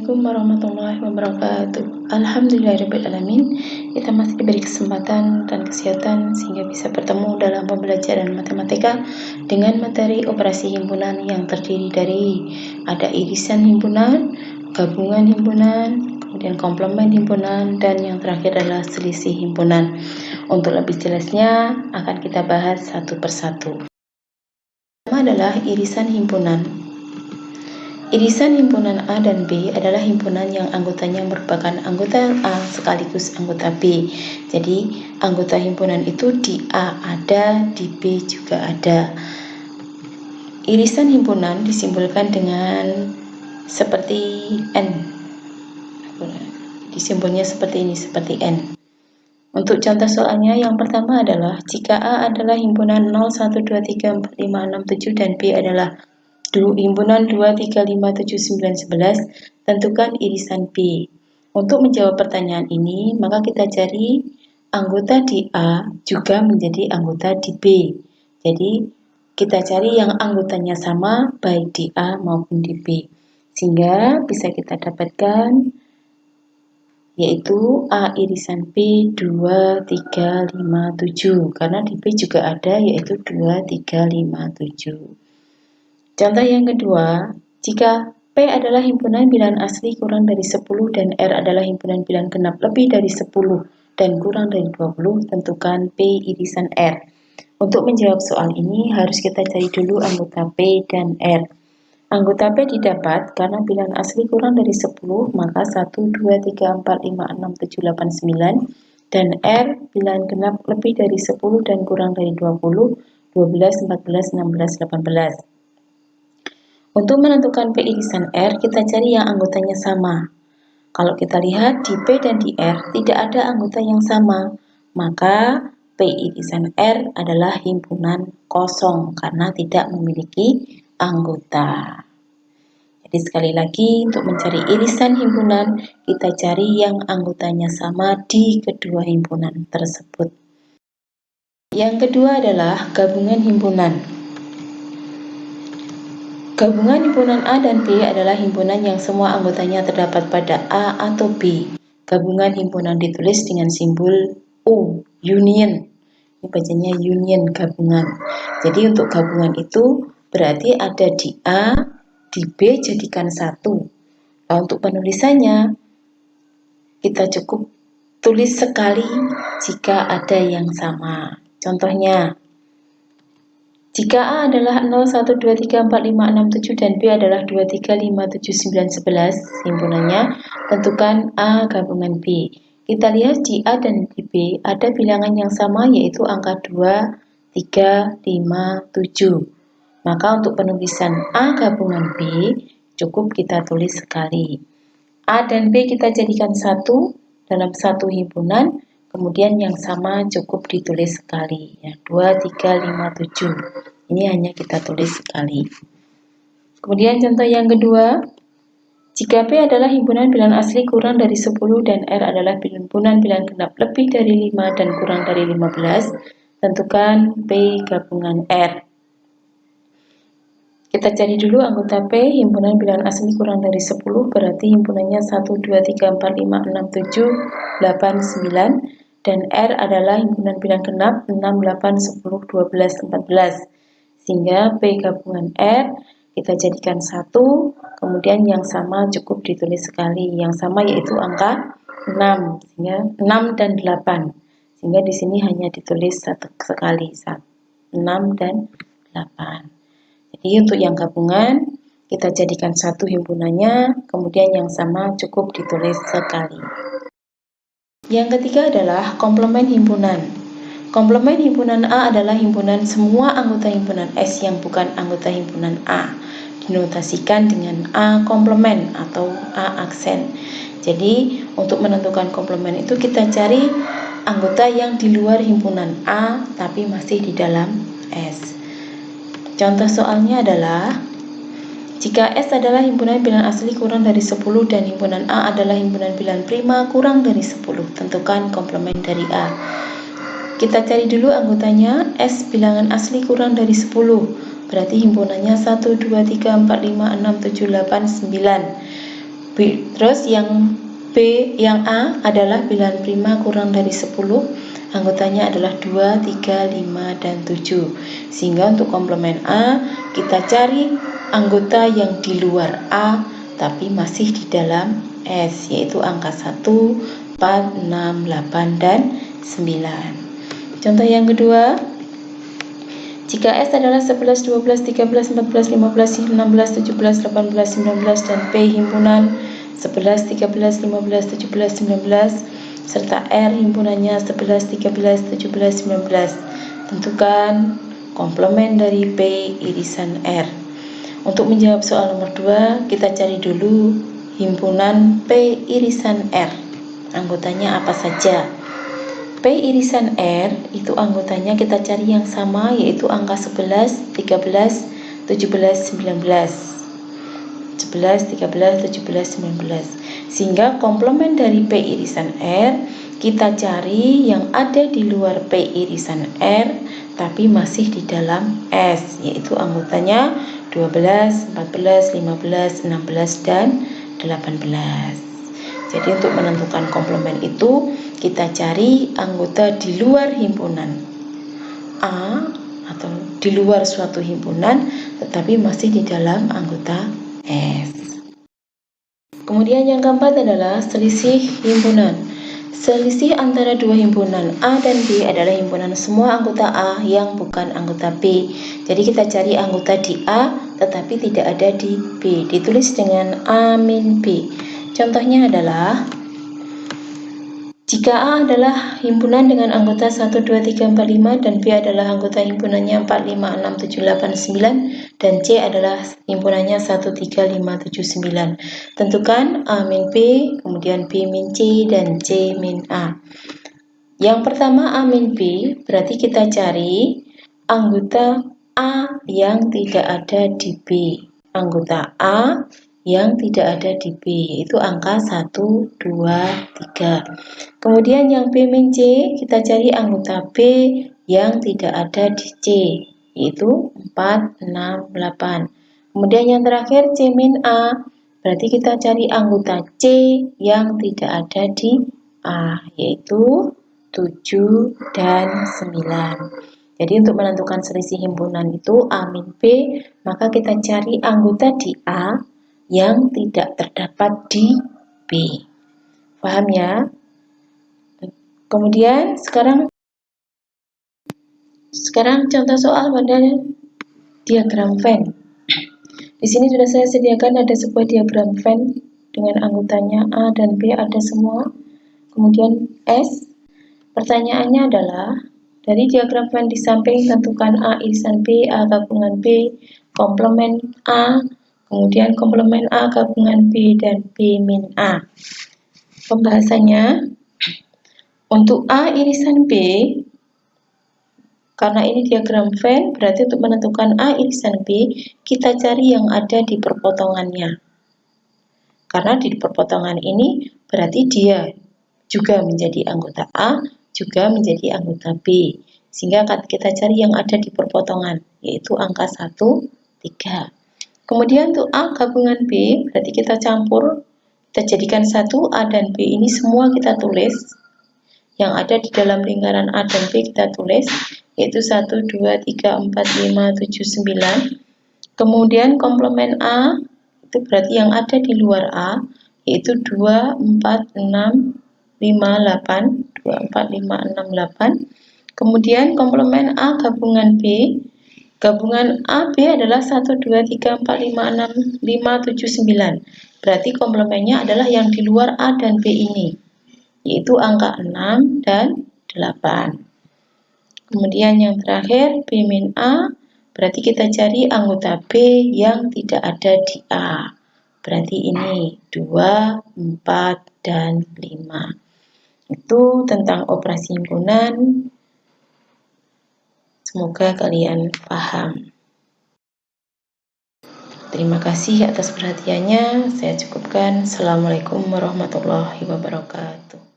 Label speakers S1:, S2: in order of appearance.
S1: Assalamualaikum warahmatullahi wabarakatuh. Alhamdulillahirrahmanirrahim. Kita masih diberi kesempatan dan kesehatan sehingga bisa bertemu dalam pembelajaran matematika dengan materi operasi himpunan yang terdiri dari ada irisan himpunan, gabungan himpunan, kemudian komplement himpunan, dan yang terakhir adalah selisih himpunan. Untuk lebih jelasnya akan kita bahas satu persatu. Pertama adalah irisan himpunan. Irisan himpunan A dan B adalah himpunan yang anggotanya merupakan anggota A sekaligus anggota B. Jadi, anggota himpunan itu di A ada, di B juga ada. Irisan himpunan disimbolkan dengan seperti N. Disimbolnya seperti ini, seperti N. Untuk contoh soalnya, yang pertama adalah jika A adalah himpunan 0, 1, 2, 3, 4, 5, 6, 7 dan B adalah himpunan 2, 3, 5, 7, 9, 11, tentukan irisan B. Untuk menjawab pertanyaan ini, maka kita cari anggota di A juga menjadi anggota di B. Jadi, kita cari yang anggotanya sama baik di A maupun di B. Sehingga bisa kita dapatkan yaitu A irisan B 2, 3, 5, 7. Karena di B juga ada yaitu 2, 3, 5, 7. Contoh yang kedua, jika P adalah himpunan bilangan asli kurang dari 10 dan R adalah himpunan bilangan genap lebih dari 10 dan kurang dari 20, tentukan P irisan R. Untuk menjawab soal ini harus kita cari dulu anggota P dan R. Anggota P didapat karena bilangan asli kurang dari 10, maka 1, 2, 3, 4, 5, 6, 7, 8, 9, dan R bilangan genap lebih dari 10 dan kurang dari 20, 12, 14, 16, 18. Untuk menentukan P irisan R, kita cari yang anggotanya sama. Kalau kita lihat di P dan di R tidak ada anggota yang sama, maka P irisan R adalah himpunan kosong karena tidak memiliki anggota. Jadi sekali lagi untuk mencari irisan himpunan, kita cari yang anggotanya sama di kedua himpunan tersebut. Yang kedua adalah gabungan himpunan. Gabungan himpunan A dan B adalah himpunan yang semua anggotanya terdapat pada A atau B. Gabungan himpunan ditulis dengan simbol U, union. Ini bacanya union, gabungan. Jadi untuk gabungan itu berarti ada di A, di B jadikan satu. Nah, untuk penulisannya kita cukup tulis sekali jika ada yang sama. Contohnya, jika A adalah 0, 1, 2, 3, 4, 5, 6, 7 dan B adalah 2, 3, 5, 7, 9, 11 himpunannya, tentukan A gabungan B. Kita lihat di A dan di B ada bilangan yang sama yaitu angka 2, 3, 5, 7. Maka untuk penulisan A gabungan B cukup kita tulis sekali. A dan B kita jadikan satu dalam satu himpunan. Kemudian yang sama cukup ditulis sekali, ya, 2, 3, 5, 7. Ini hanya kita tulis sekali. Kemudian contoh yang kedua, jika P adalah himpunan bilangan asli kurang dari 10 dan R adalah himpunan bilangan genap lebih dari 5 dan kurang dari 15, tentukan P gabungan R. Kita cari dulu anggota P, himpunan bilangan asli kurang dari 10, berarti himpunannya 1, 2, 3, 4, 5, 6, 7, 8, 9. Dan R adalah himpunan bilangan genap 6, 8, 10, 12, 14. Sehingga P gabungan R kita jadikan 1, kemudian yang sama cukup ditulis sekali. Yang sama yaitu angka 6, sehingga 6 dan 8. Sehingga di sini hanya ditulis satu sekali, 6 dan 8. Jadi untuk yang gabungan kita jadikan satu himpunannya, kemudian yang sama cukup ditulis sekali. Yang ketiga adalah komplement himpunan. Komplement himpunan A adalah himpunan semua anggota himpunan S yang bukan anggota himpunan A. Dinotasikan dengan A komplement atau A aksen. Jadi untuk menentukan komplement itu kita cari anggota yang di luar himpunan A tapi masih di dalam S. Contoh soalnya adalah jika S adalah himpunan bilangan asli kurang dari 10 dan himpunan A adalah himpunan bilangan prima kurang dari 10, tentukan komplement dari A. Kita cari dulu anggotanya. S bilangan asli kurang dari 10, berarti himpunannya 1, 2, 3, 4, 5, 6, 7, 8, 9. Terus yang A adalah bilangan prima kurang dari 10, anggotanya adalah 2, 3, 5, dan 7. Sehingga untuk komplement A, kita cari anggota yang di luar A tapi masih di dalam S, yaitu angka 1, 4, 6, 8, dan 9. Contoh yang kedua, jika S adalah 11, 12, 13, 14, 15, 16, 17, 18, 19, dan P himpunan 11, 13, 15, 17, 19, serta R himpunannya 11, 13, 17, 19. Tentukan komplement dari P irisan R. Untuk menjawab soal nomor 2, kita cari dulu himpunan P irisan R. Anggotanya apa saja? P irisan R itu anggotanya kita cari yang sama, yaitu angka 11, 13, 17, 19. 11, 13, 17, 19. Sehingga komplement dari P irisan R kita cari yang ada di luar P irisan R tapi masih di dalam S, yaitu anggotanya 12, 14, 15, 16, dan 18. Jadi untuk menentukan komplement itu kita cari anggota di luar himpunan A atau di luar suatu himpunan tetapi masih di dalam anggota S. Kemudian yang keempat adalah selisih himpunan. Selisih antara dua himpunan A dan B adalah himpunan semua anggota A yang bukan anggota B. Jadi kita cari anggota di A tetapi tidak ada di B. Ditulis dengan A min B. Contohnya adalah jika A adalah himpunan dengan anggota 1, 2, 3, 4, 5 dan B adalah anggota himpunannya 4, 5, 6, 7, 8, 9 dan C adalah himpunannya 1, 3, 5, 7, 9. Tentukan A min B, kemudian B min C, dan C min A. Yang pertama A min B, berarti kita cari anggota A yang tidak ada di B. Anggota A yang tidak ada di B, yaitu angka 1, 2, 3. Kemudian yang B min C, kita cari anggota B yang tidak ada di C, yaitu 4, 6, 8. Kemudian yang terakhir C min A, berarti kita cari anggota C yang tidak ada di A, yaitu 7 dan 9. Jadi untuk menentukan selisih himpunan itu A min B, maka kita cari anggota di A yang tidak terdapat di B. Paham ya? Kemudian sekarang contoh soal pada diagram Venn. Di sini sudah saya sediakan ada sebuah diagram Venn dengan anggotanya A dan B ada semua. Kemudian S. Pertanyaannya adalah dari diagram Venn di samping tentukan A irisan B, A gabungan B, komplement A, kemudian komplement A gabungan B, dan B min A. Pembahasannya, untuk A irisan B, karena ini diagram Venn, berarti untuk menentukan A irisan B, kita cari yang ada di perpotongannya. Karena di perpotongan ini berarti dia juga menjadi anggota A, juga menjadi anggota B. Sehingga kita cari yang ada di perpotongan, yaitu angka 1, 3. Kemudian untuk A gabungan B, berarti kita campur, kita jadikan satu, A dan B ini semua kita tulis. Yang ada di dalam lingkaran A dan B kita tulis, yaitu 1, 2, 3, 4, 5, 7, 9. Kemudian komplement A, itu berarti yang ada di luar A, yaitu 2, 4, 6, 5, 8, 2, 4, 5, 6, 8. Kemudian komplement A gabungan B, gabungan A, B adalah 1, 2, 3, 4, 5, 6, 5, 7, 9. Berarti komplemennya adalah yang di luar A dan B ini, yaitu angka 6 dan 8. Kemudian yang terakhir, B min A, berarti kita cari anggota B yang tidak ada di A. Berarti ini 2, 4, dan 5. Itu tentang operasi himpunan. Semoga kalian paham. Terima kasih atas perhatiannya. Saya cukupkan. Assalamualaikum warahmatullahi wabarakatuh.